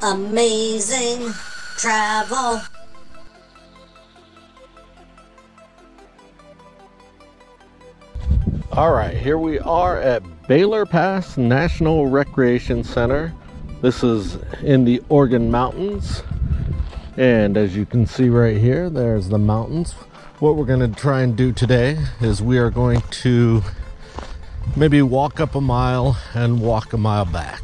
Amazing travel. All right, here we are at Baylor Pass National Recreation Center. This is in the Oregon Mountains. And as you can see right here, there's the mountains. What we're gonna try and do today is we are going to maybe walk up a mile and walk a mile back.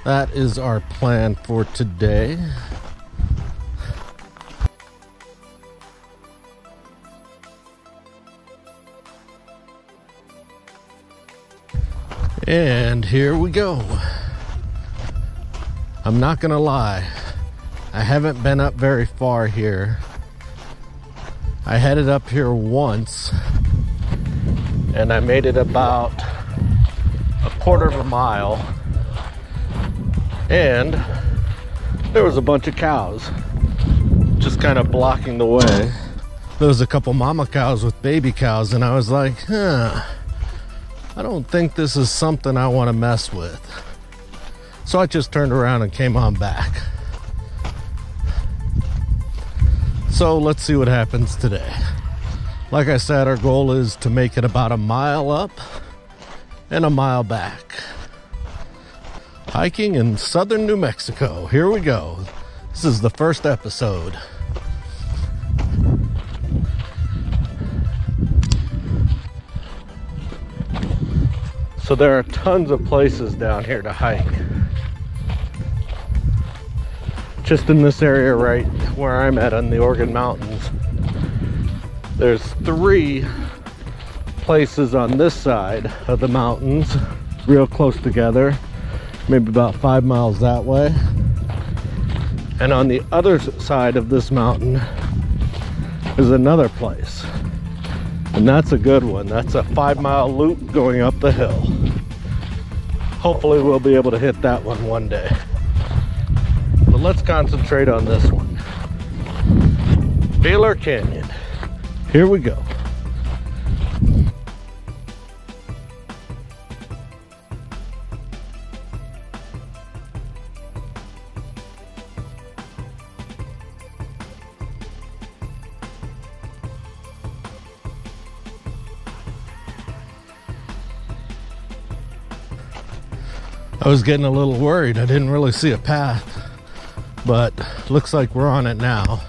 That is our plan for today. And here we go. I'm not gonna lie, I haven't been up very far here. I headed up here once and I made it about a quarter of a mile, and there was a bunch of cows just kind of blocking the way. There was a couple mama cows with baby cows, and I was like, I don't think this is something I want to mess with. So I just turned around and came on back. So let's see what happens today. Like I said, our goal is to make it about a mile up and a mile back. Hiking in southern New Mexico. Here we go. This is the first episode. So there are tons of places down here to hike. Just in this area right where I'm at on the Oregon Mountains, there's 3 places on this side of the mountains, real close together, maybe about 5 miles that way. And on the other side of this mountain is another place. And that's a good one. That's a 5-mile loop going up the hill. Hopefully we'll be able to hit that one day. But let's concentrate on this one. Baylor Canyon. Here we go. I was getting a little worried. I didn't really see a path, but looks like we're on it now.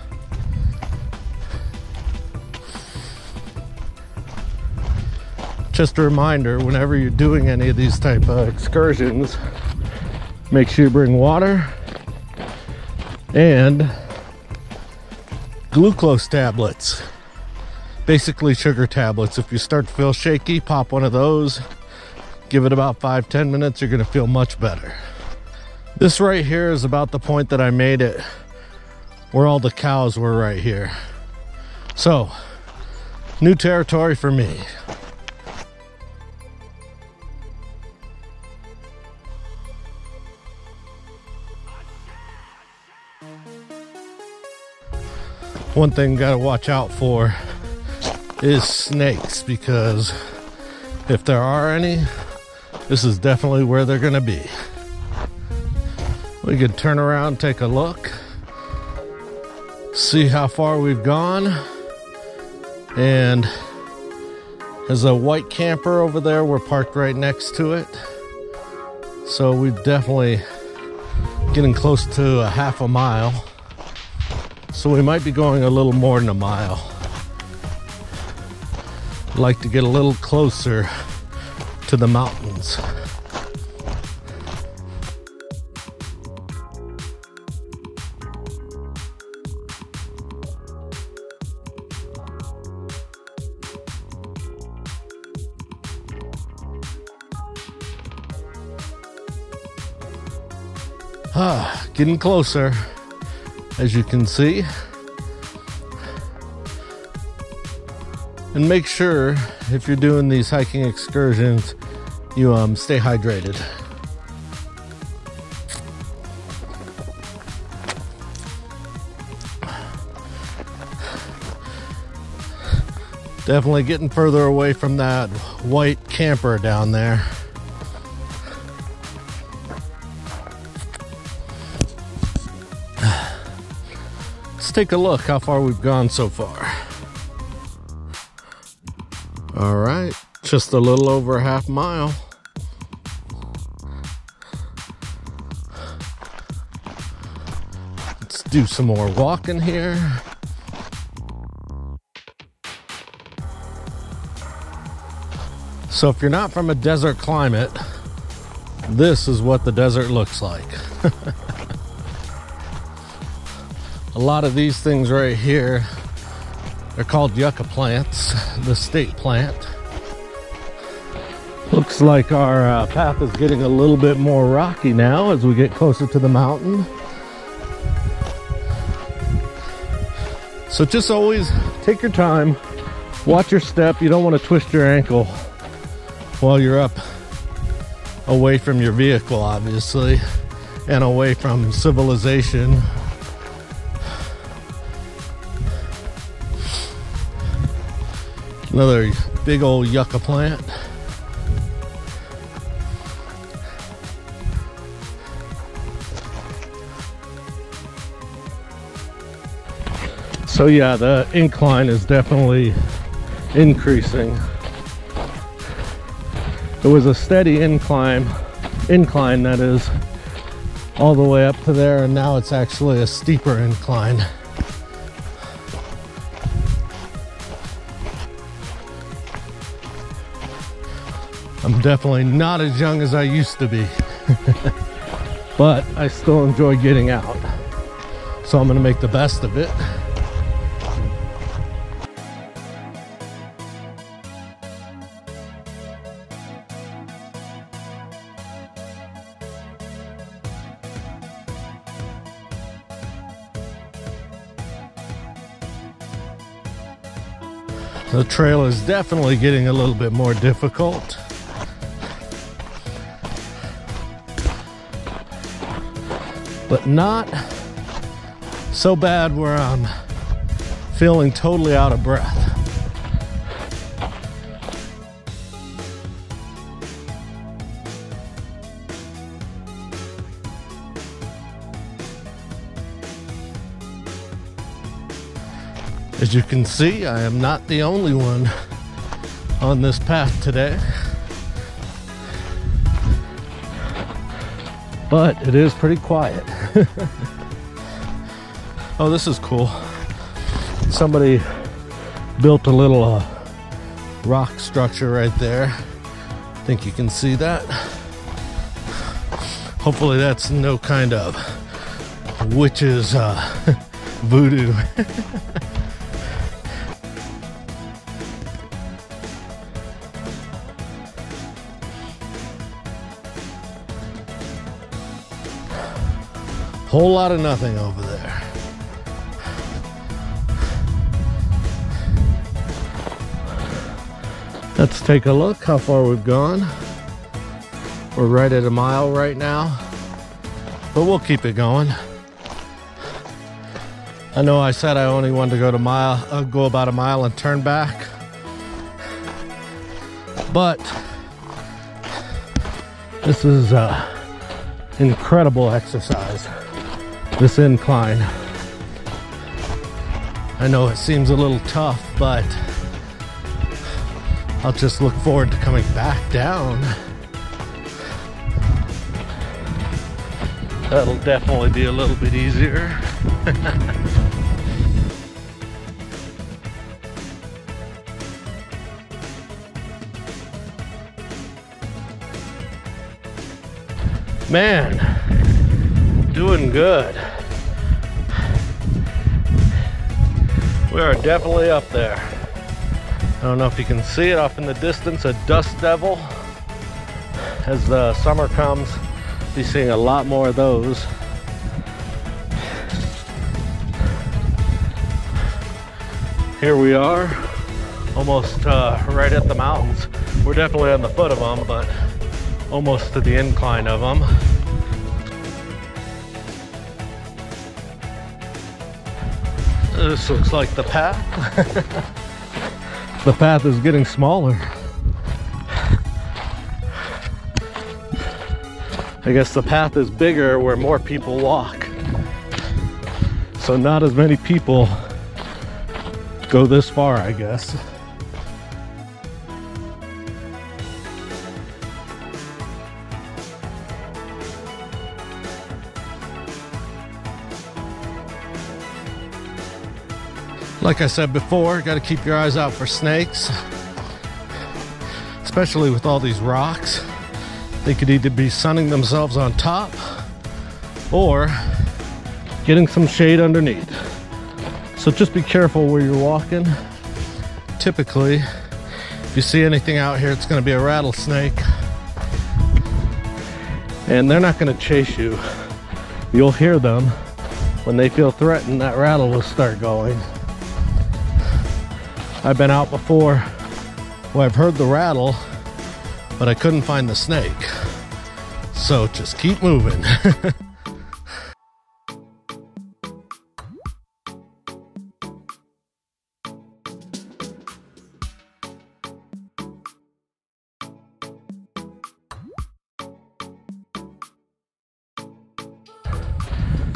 Just a reminder, whenever you're doing any of these type of excursions, make sure you bring water and glucose tablets, basically sugar tablets. If you start to feel shaky, pop one of those. Give it about 5-10 minutes, you're gonna feel much better. This right here is about the point that I made it where all the cows were right here. So, new territory for me. One thing you gotta watch out for is snakes, because if there are any, this is definitely where they're gonna be. We can turn around, take a look, see how far we've gone. And there's a white camper over there. We're parked right next to it. So we've definitely getting close to a half a mile. So we might be going a little more than a mile. I'd like to get a little closer to the mountains. Getting closer, as you can see. And make sure, if you're doing these hiking excursions, you stay hydrated. Definitely getting further away from that white camper down there. take a look how far we've gone so far. All right, just a little over a half mile. Let's do some more walking here. So if you're not from a desert climate, this is what the desert looks like. A lot of these things right here, they're called yucca plants, the state plant. Looks like our path is getting a little bit more rocky now as we get closer to the mountain. So just always take your time, watch your step. You don't want to twist your ankle while you're up away from your vehicle, obviously, and away from civilization. Another big old yucca plant. So yeah, the incline is definitely increasing. It was a steady incline that is, all the way up to there, and now it's actually a steeper incline. I'm definitely not as young as I used to be, but I still enjoy getting out. So I'm gonna make the best of it. The trail is definitely getting a little bit more difficult. But not so bad where I'm feeling totally out of breath. As you can see, I am not the only one on this path today. But it is pretty quiet. Oh, this is cool. Somebody built a little rock structure right there. I think you can see that. Hopefully that's no kind of witch's voodoo. Whole lot of nothing over there. Let's take a look how far we've gone. We're right at a mile right now, but we'll keep it going. I know I said I only wanted to go about a mile and turn back, but this is incredible exercise. This incline. I know it seems a little tough, but I'll just look forward to coming back down. That'll definitely be a little bit easier. Man, doing good. We are definitely up there. I don't know if you can see it off in the distance, a dust devil. As the summer comes, be seeing a lot more of those. Here we are, almost right at the mountains. We're definitely on the foot of them, but almost to the incline of them. This looks like the path. The path is getting smaller. I guess the path is bigger where more people walk. So not as many people go this far, I guess. Like I said before, got to keep your eyes out for snakes, especially with all these rocks. They could either be sunning themselves on top or getting some shade underneath. So just be careful where you're walking. Typically, if you see anything out here, it's going to be a rattlesnake. And they're not going to chase you. You'll hear them. When they feel threatened, that rattle will start going. I've been out before where I've heard the rattle, but I couldn't find the snake. So just keep moving.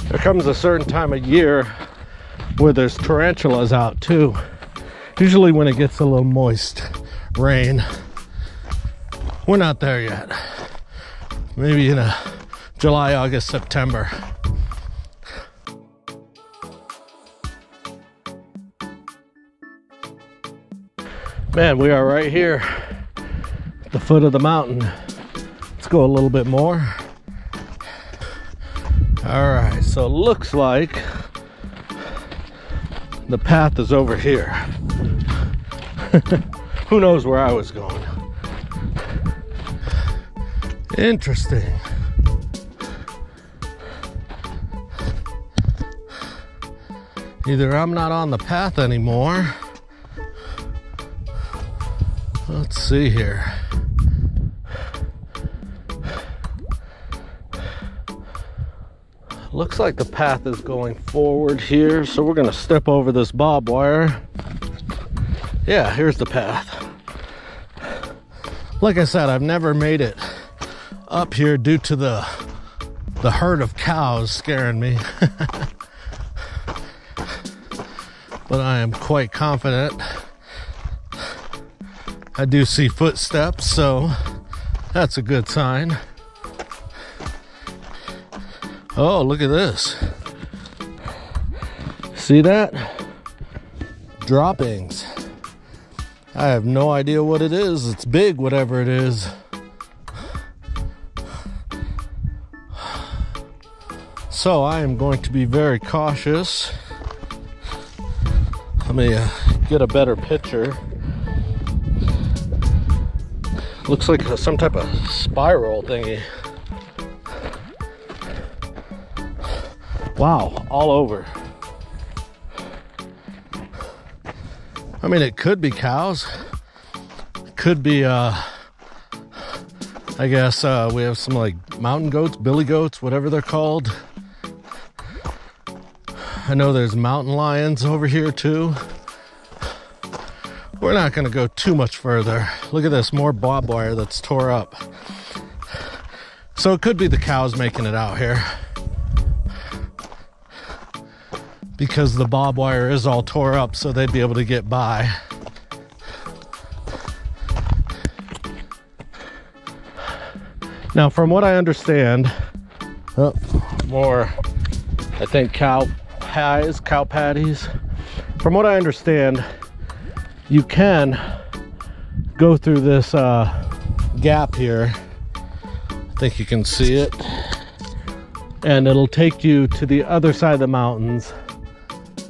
There comes a certain time of year where there's tarantulas out too. Usually when it gets a little moist rain. We're not there yet. Maybe in July, August, September. Man, we are right here at the foot of the mountain. Let's go a little bit more. All right, so it looks like the path is over here. Who knows where I was going? Interesting. Either I'm not on the path anymore. Let's see here. Looks like the path is going forward here, so we're gonna step over this barbed wire. Yeah, here's the path. Like I said, I've never made it up here due to the herd of cows scaring me. But I am quite confident. I do see footsteps, so that's a good sign. Oh, look at this. See that? Droppings. I have no idea what it is. It's big, whatever it is. So I am going to be very cautious. Let me get a better picture. Looks like some type of spiral thingy. Wow, all over. I mean, it could be cows. It could be, I guess we have some like mountain goats, billy goats, whatever they're called. I know there's mountain lions over here too. We're not gonna go too much further. Look at this, more barbed wire that's tore up. So it could be the cows making it out here, because the barbed wire is all tore up, so they'd be able to get by. Now, from what I understand, more, I think cow patties. From what I understand, you can go through this gap here. I think you can see it. And it'll take you to the other side of the mountains.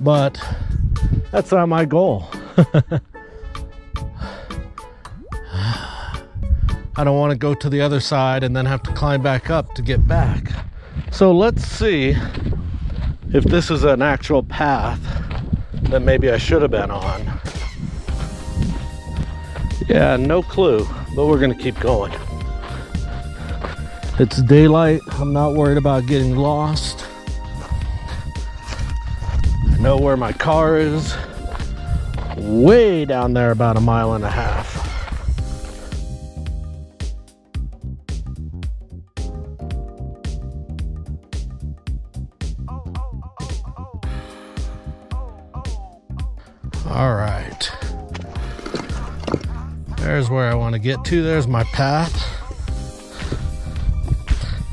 But that's not my goal. I don't want to go to the other side and then have to climb back up to get back. So let's see if this is an actual path that maybe I should have been on. Yeah, no clue, but we're gonna keep going. It's daylight. I'm not worried about getting lost. I know where my car is. Way down there, about 1.5 miles. All right. There's where I want to get to. There's my path.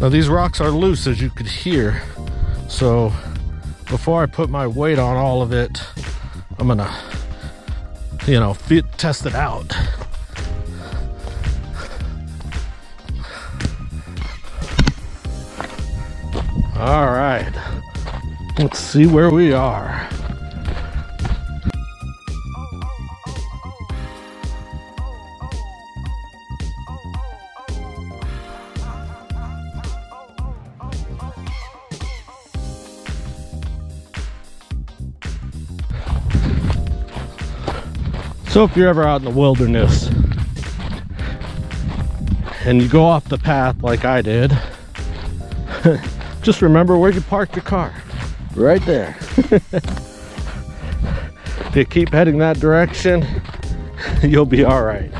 Now these rocks are loose, as you could hear. So before I put my weight on all of it, I'm gonna, test it out. All right, let's see where we are. So if you're ever out in the wilderness and you go off the path like I did, just remember where you parked your car, right there. If you keep heading that direction, you'll be all right.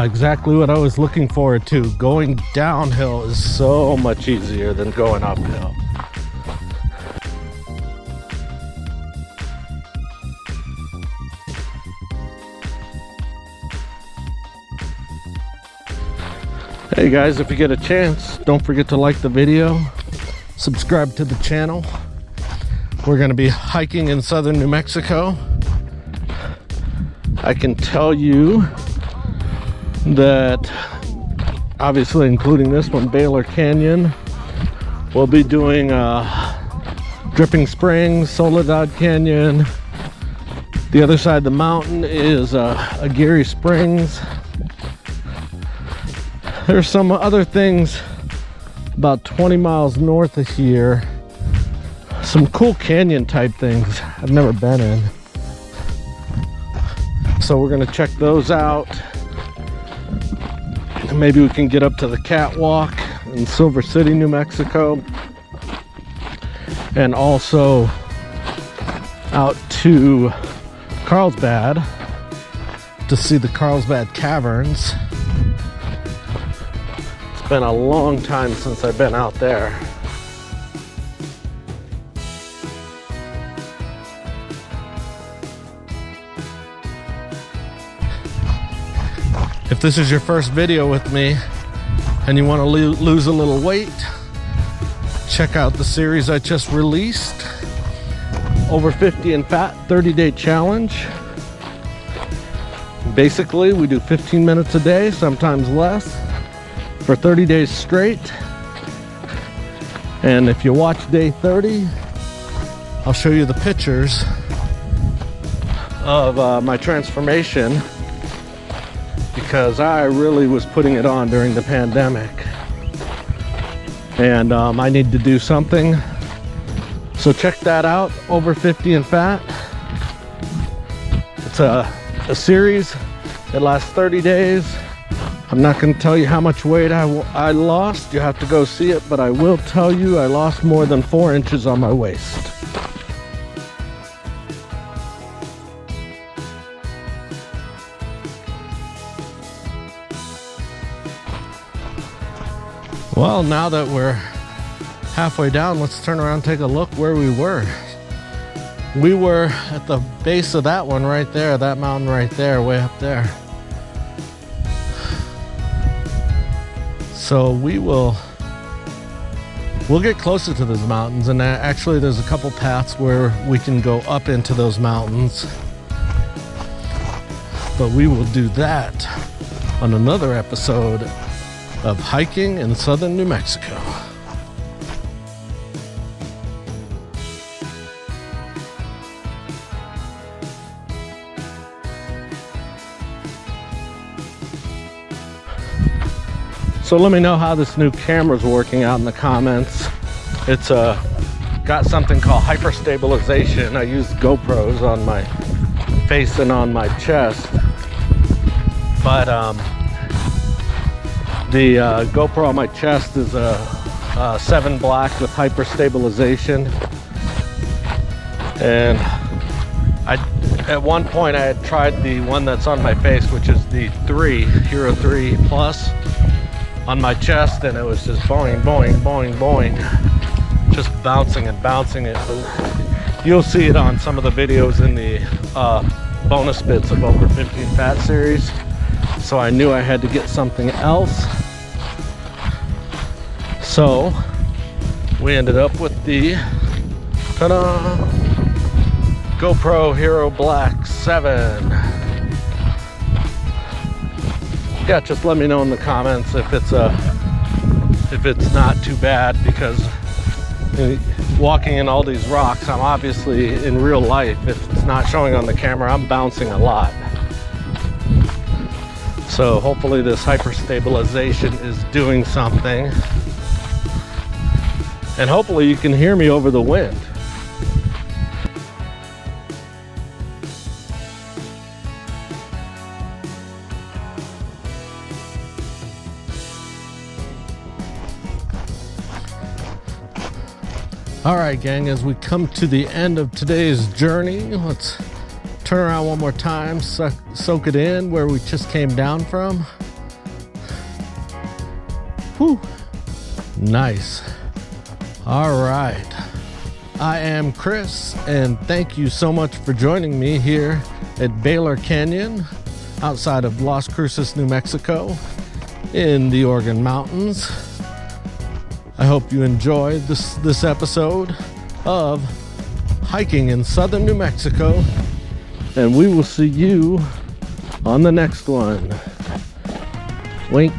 Exactly what I was looking forward to. Going downhill is so much easier than going uphill. Hey guys, if you get a chance, don't forget to like the video, subscribe to the channel. We're going to be hiking in southern New Mexico. I can tell you that, obviously including this one, Baylor Canyon, we'll be doing Dripping Springs, Soledad Canyon. The other side of the mountain is Aguirre Springs. There's some other things about 20 miles north of here, some cool canyon type things I've never been in, so we're gonna check those out. Maybe we can get up to the catwalk in Silver City, New Mexico, and also out to Carlsbad to see the Carlsbad Caverns. It's been a long time since I've been out there. If this is your first video with me and you want to lose a little weight, check out the series I just released, Over 50 and Fat 30-Day Challenge. Basically, we do 15 minutes a day, sometimes less, for 30 days straight. And if you watch day 30, I'll show you the pictures of my transformation, because I really was putting it on during the pandemic, and I need to do something. So check that out, Over 50 and Fat. It's a series. It lasts 30 days. I'm not going to tell you how much weight I lost. You have to go see it, but I will tell you I lost more than 4 inches on my waist. Well, now that we're halfway down, let's turn around and take a look where we were. We were at the base of that one right there, that mountain right there, way up there. So we'll get closer to those mountains, and actually there's a couple paths where we can go up into those mountains. But we will do that on another episode of hiking in southern New Mexico. So let me know how this new camera's working out in the comments. It's got something called hyperstabilization. I use GoPros on my face and on my chest, but the GoPro on my chest is a 7 black with hyperstabilization, and at one point I had tried the one that's on my face, which is the Hero 3 Plus, on my chest, and it was just boing, boing, boing, boing, just bouncing and bouncing it. You'll see it on some of the videos in the bonus bits of Over 15 Fat series. So I knew I had to get something else. So we ended up with the ta-da, GoPro Hero Black 7. Yeah, just let me know in the comments if it's not too bad, because walking in all these rocks, I'm obviously in real life, if it's not showing on the camera, I'm bouncing a lot. So hopefully this hyper stabilization is doing something, and hopefully you can hear me over the wind. All right, gang, as we come to the end of today's journey, let's turn around one more time, soak it in where we just came down from. Whew, nice. All right, I am Chris, and thank you so much for joining me here at Baylor Canyon, outside of Las Cruces, New Mexico, in the Oregon Mountains. I hope you enjoyed this episode of hiking in southern New Mexico, and we will see you on the next one. Wink.